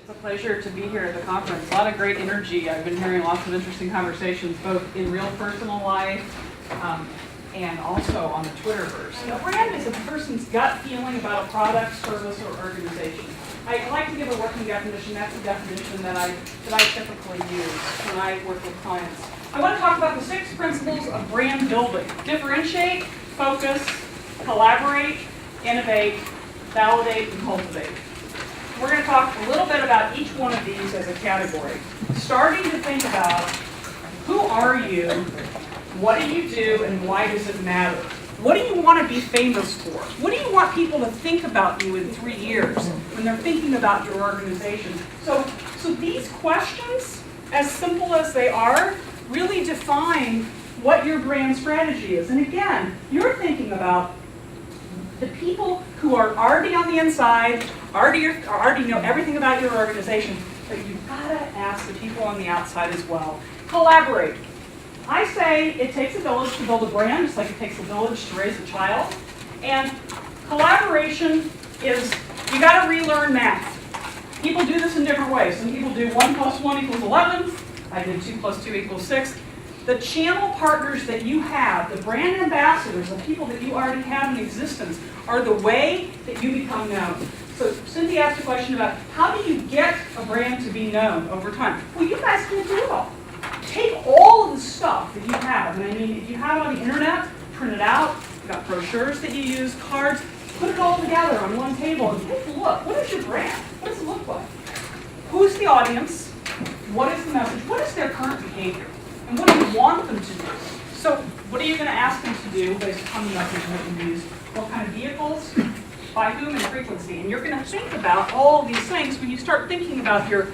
It's a pleasure to be here at the conference. A lot of great energy. I've been hearing lots of interesting conversations, both in real personal life and also on the Twitterverse. A brand is a person's gut feeling about a product, service, or organization. I like to give a working definition. That's the definition that I typically use when I work with clients. I want to talk about the 6 principles of brand building. Differentiate, focus, collaborate, innovate, validate, and cultivate. We're going to talk a little bit about each one of these as a category. Starting to think about who are you, what do you do, and why does it matter? What do you want to be famous for? What do you want people to think about you in 3 years when they're thinking about your organization? So these questions, as simple as they are, really define what your brand strategy is. And again, you're thinking about the people who are already on the inside, already know everything about your organization, but you've got to ask the people on the outside as well. Collaborate. I say it takes a village to build a brand, just like it takes a village to raise a child. And collaboration is, you got to relearn math. People do this in different ways. Some people do 1 + 1 = 11. I did 2 + 2 = 6. The channel partners that you have, the brand ambassadors, the people that you already have in existence, are the way that you become known. So Cindy asked a question about how do you get a brand to be known over time? Well, you guys can do it all. Take all of the stuff that you have, and I mean, if you have it on the internet, print it out, you've got brochures that you use, cards, put it all together on one table and take a look. What is your brand? What does it look like? Who's the audience? What is the message? What is their current behavior? And what do you want them to do? So what are you going to ask them to do based upon the message that you use? What kind of vehicles? By whom and frequency? And you're going to think about all of these things when you start thinking about your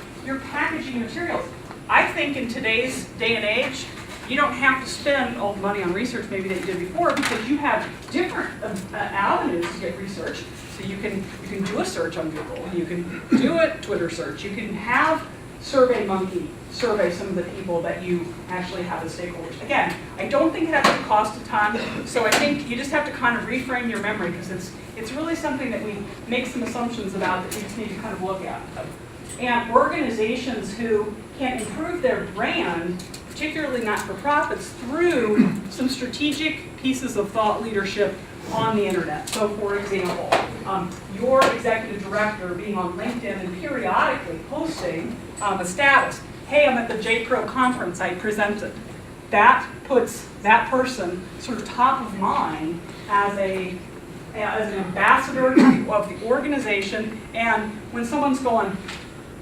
packaging materials. I think in today's day and age, you don't have to spend all the money on research maybe that you did before because you have different avenues to get research. So you can do a search on Google. You can do a Twitter search. You can have SurveyMonkey survey some of the people that you actually have as stakeholders. Again, I don't think it has to cost a ton, so I think you just have to kind of reframe your memory because it's really something that we make some assumptions about that we just need to kind of look at. And organizations who can improve their brand, particularly not-for-profits, through some strategic pieces of thought leadership on the internet. So for example, your executive director being on LinkedIn and periodically posting a status. Hey, I'm at the JPro conference, I presented. That puts that person sort of top of mind as an ambassador of the organization. And when someone's going,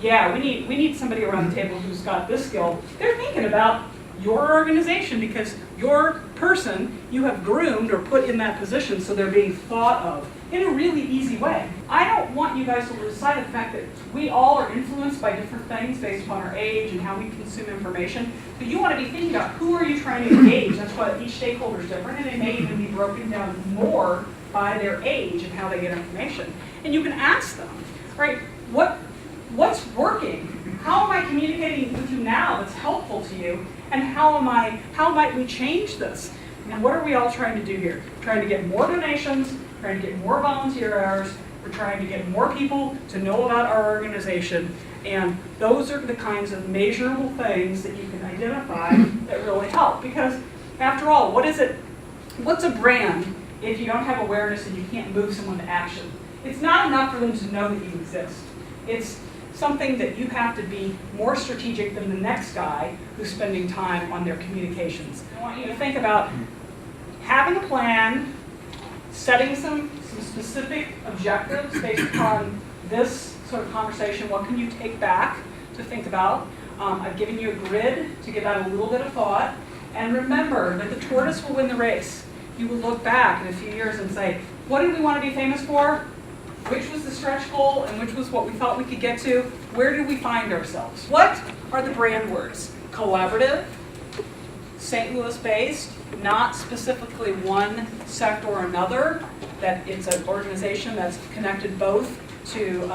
yeah, we need somebody around the table who's got this skill, they're thinking about your organization because your person you have groomed or put in that position, so they're being thought of in a really easy way. I don't want you guys to lose sight of the fact that we all are influenced by different things based upon our age and how we consume information. But you want to be thinking about who are you trying to engage. That's why each stakeholder is different, and it may even be broken down more by their age and how they get information. And you can ask them, right, what's working? How am I communicating with you now that's helpful to you? And how might we change this? And what are we all trying to do here? Trying to get more donations, trying to get more volunteer hours, we're trying to get more people to know about our organization, and those are the kinds of measurable things that you can identify that really help. Because after all, what's a brand if you don't have awareness and you can't move someone to action? It's not enough for them to know that you exist. It's something that you have to be more strategic than the next guy who's spending time on their communications. I want you to think about having a plan, setting some specific objectives based upon this sort of conversation. What can you take back to think about? I've given you a grid to give that a little bit of thought. And remember that the tortoise will win the race. You will look back in a few years and say, what did we want to be famous for? Which was the stretch goal and which was what we thought we could get to? Where did we find ourselves? What are the brand words? Collaborative, St. Louis based, not specifically one sector or another, that it's an organization that's connected both to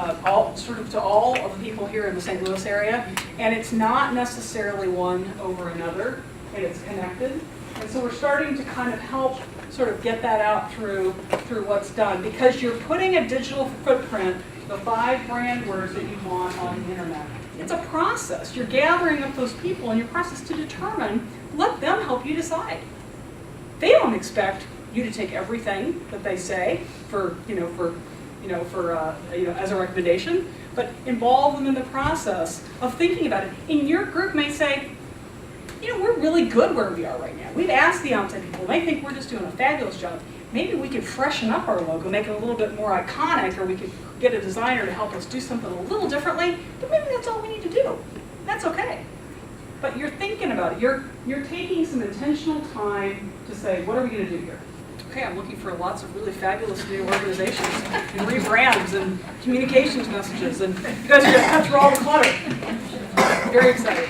all of the people here in the St. Louis area, and it's not necessarily one over another, and it's connected. And so we're starting to kind of help sort of get that out through what's done, because you're putting a digital footprint the 5 brand words that you want on the internet. It's a process. You're gathering up those people in your process to determine, let them help you decide. They don't expect you to take everything that they say as a recommendation, but involve them in the process of thinking about it. And your group may say, we're really good where we are right now. We've asked the outside people, they think we're just doing a fabulous job. Maybe we could freshen up our logo, make it a little bit more iconic, or we could get a designer to help us do something a little differently, but maybe that's all we need to do. That's okay. But you're thinking about it. You're taking some intentional time to say, what are we going to do here? Okay, I'm looking for lots of really fabulous new organizations and rebrands and communications messages, and you guys are going to cut through all the clutter. Very excited.